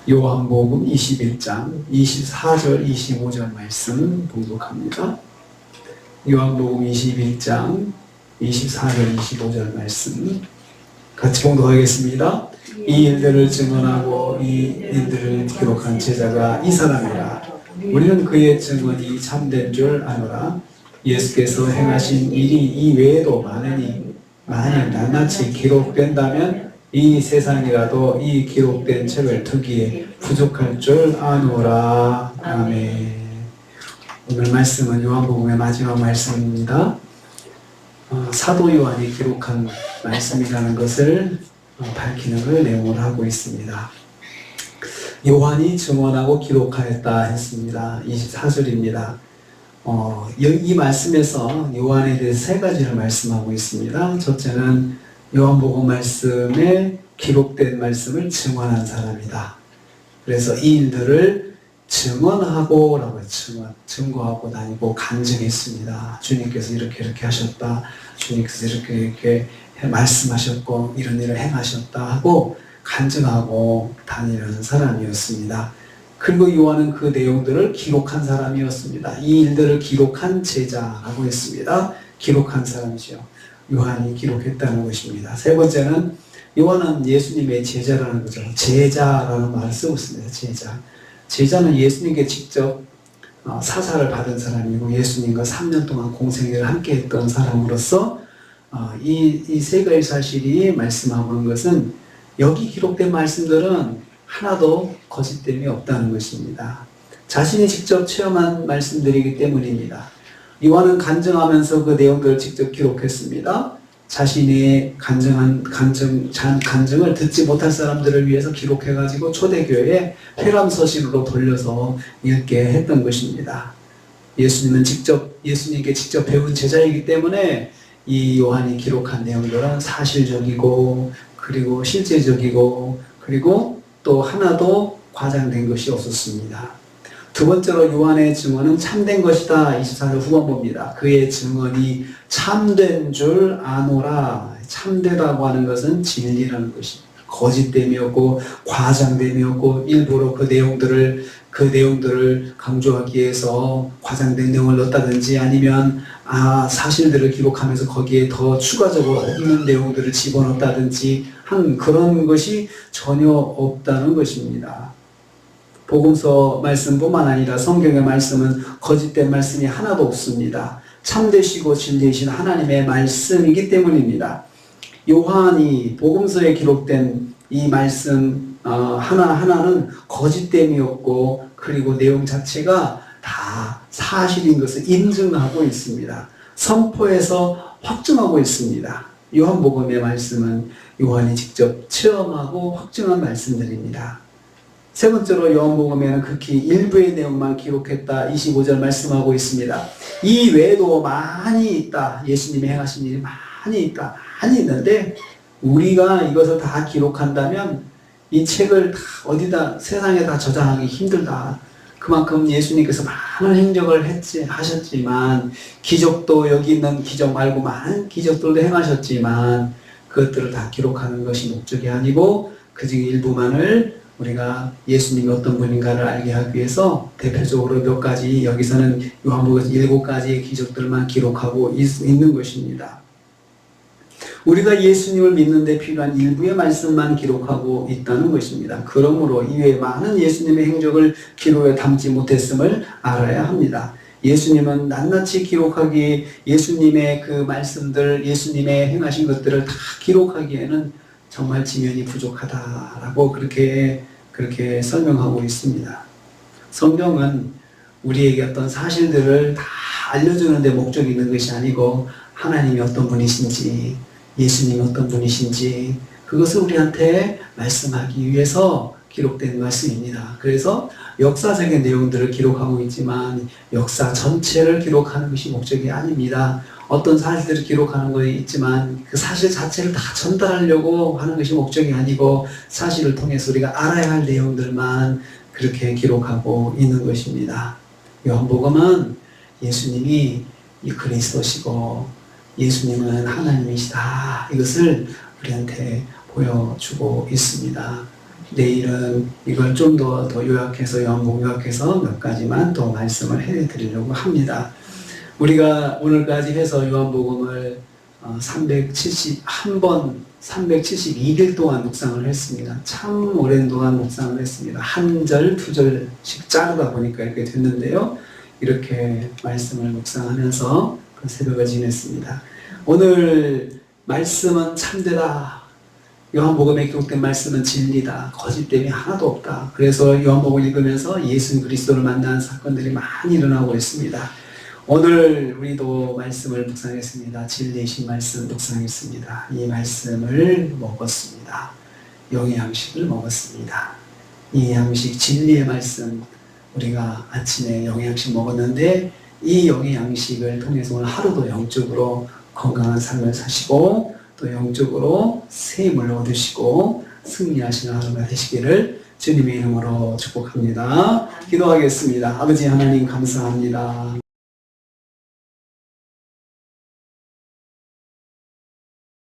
요한복음 21장 24절 25절 말씀 봉독합니다. 요한복음 21장 24절 25절 말씀 같이 봉독하겠습니다. 이 일들을 증언하고 이 일들을 기록한 제자가 이 사람이라. 우리는 그의 증언이 참된 줄 아노라. 예수께서 행하신 일이 이 외에도 많으니 만약 낱낱이 기록된다면 이 세상이라도 이 기록된 책을 두기에 부족할 줄 아노라. 아멘. 오늘 말씀은 요한복음의 마지막 말씀입니다. 사도 요한이 기록한 말씀이라는 것을 밝히는 걸 내용을 하고 있습니다. 요한이 증언하고 기록하였다 했습니다. 24절입니다. 이 말씀에서 요한에 대해서 세 가지를 말씀하고 있습니다. 첫째는 요한복음 말씀에 기록된 말씀을 증언한 사람이다. 그래서 이 일들을 증언하고 라고 증거하고 다니고 간증했습니다. 주님께서 이렇게 하셨다. 주님께서 이렇게 말씀하셨고 이런 일을 행하셨다 하고 간증하고 다니는 사람이었습니다. 그리고 요한은 그 내용들을 기록한 사람이었습니다. 이 일들을 기록한 제자라고 했습니다. 기록한 사람이죠. 요한이 기록했다는 것입니다. 세 번째는 요한은 예수님의 제자라는 거죠. 제자라는 말을 쓰고 있습니다. 제자는 예수님께 직접 사사를 받은 사람이고 예수님과 3년 동안 공생애를 함께 했던 사람으로서 이 세 가지 사실이 말씀하는 것은 여기 기록된 말씀들은 하나도 거짓됨이 없다는 것입니다. 자신이 직접 체험한 말씀들이기 때문입니다. 요한은 간증하면서 그 내용들을 직접 기록했습니다. 자신이 간증을 듣지 못할 사람들을 위해서 기록해가지고 초대교회에 회람서신으로 돌려서 읽게 했던 것입니다. 예수님께 직접 배운 제자이기 때문에 이 요한이 기록한 내용들은 사실적이고 그리고 실제적이고 그리고 또 하나도 과장된 것이 없었습니다. 두 번째로 요한의 증언은 참된 것이다. 24절 후반부입니다. 그의 증언이 참된 줄 아노라. 참되다고 하는 것은 진리라는 것입니다. 거짓됨이 없고 과장됨이 없고 일부러 그 내용들을 강조하기 위해서 과장된 내용을 넣었다든지 아니면 사실들을 기록하면서 거기에 더 추가적으로 없는 내용들을 집어넣었다든지 한 그런 것이 전혀 없다는 것입니다. 복음서 말씀뿐만 아니라 성경의 말씀은 거짓된 말씀이 하나도 없습니다. 참되시고 진리이신 하나님의 말씀이기 때문입니다. 요한이 복음서에 기록된 이 말씀 하나하나는 거짓됨이 없고 그리고 내용 자체가 다 사실인 것을 인증하고 있습니다. 선포해서 확증하고 있습니다. 요한복음의 말씀은 요한이 직접 체험하고 확증한 말씀들입니다. 세 번째로 요한복음에는 극히 일부의 내용만 기록했다. 25절 말씀하고 있습니다. 이 외에도 많이 있다. 예수님이 행하신 일이 많이 있다. 많이 있는데 우리가 이것을 다 기록한다면 이 책을 다 어디다 세상에 다 저장하기 힘들다. 그만큼 예수님께서 많은 행적을 하셨지만 기적도 여기 있는 기적 말고 많은 기적들도 행하셨지만 그것들을 다 기록하는 것이 목적이 아니고 그중 일부만을 우리가 예수님이 어떤 분인가를 알게 하기 위해서 대표적으로 몇 가지 여기서는 요한복음 7가지의 기적들만 기록하고 있는 것입니다. 우리가 예수님을 믿는 데 필요한 일부의 말씀만 기록하고 있다는 것입니다. 그러므로 이외에 많은 예수님의 행적을 기록에 담지 못했음을 알아야 합니다. 예수님은 낱낱이 기록하기 예수님의 그 말씀들 예수님의 행하신 것들을 다 기록하기에는 정말 지면이 부족하다라고 그렇게 설명하고 있습니다. 성경은 우리에게 어떤 사실들을 다 알려주는 데 목적이 있는 것이 아니고 하나님이 어떤 분이신지 예수님이 어떤 분이신지 그것을 우리한테 말씀하기 위해서 기록된 말씀입니다. 그래서 역사적인 내용들을 기록하고 있지만 역사 전체를 기록하는 것이 목적이 아닙니다. 어떤 사실들을 기록하는 것이 있지만 그 사실 자체를 다 전달하려고 하는 것이 목적이 아니고 사실을 통해서 우리가 알아야 할 내용들만 그렇게 기록하고 있는 것입니다. 요한복음은 예수님이 이 그리스도시고 예수님은 하나님이시다. 이것을 우리한테 보여주고 있습니다. 내일은 이걸 좀 더 요약해서 요한복음 요약해서 몇 가지만 더 말씀을 해드리려고 합니다. 우리가 오늘까지 해서 요한복음을 371번, 372일 동안 묵상을 했습니다. 참 오랜 동안 묵상을 했습니다. 한 절, 두 절씩 자르다 보니까 이렇게 됐는데요. 이렇게 말씀을 묵상하면서 그 새벽을 지냈습니다. 오늘 말씀은 참되다. 요한복음에 기록된 말씀은 진리다. 거짓됨이 하나도 없다. 그래서 요한복음을 읽으면서 예수 그리스도를 만나는 사건들이 많이 일어나고 있습니다. 오늘 우리도 말씀을 묵상했습니다. 진리이신 말씀 묵상했습니다. 이 말씀을 먹었습니다. 영의 양식을 먹었습니다. 이 양식, 진리의 말씀, 우리가 아침에 영의 양식 먹었는데 이 영의 양식을 통해서 오늘 하루도 영적으로 건강한 삶을 사시고 또 영적으로 새 힘을 얻으시고 승리하시는 하루가 되시기를 주님의 이름으로 축복합니다. 기도하겠습니다. 아버지 하나님 감사합니다.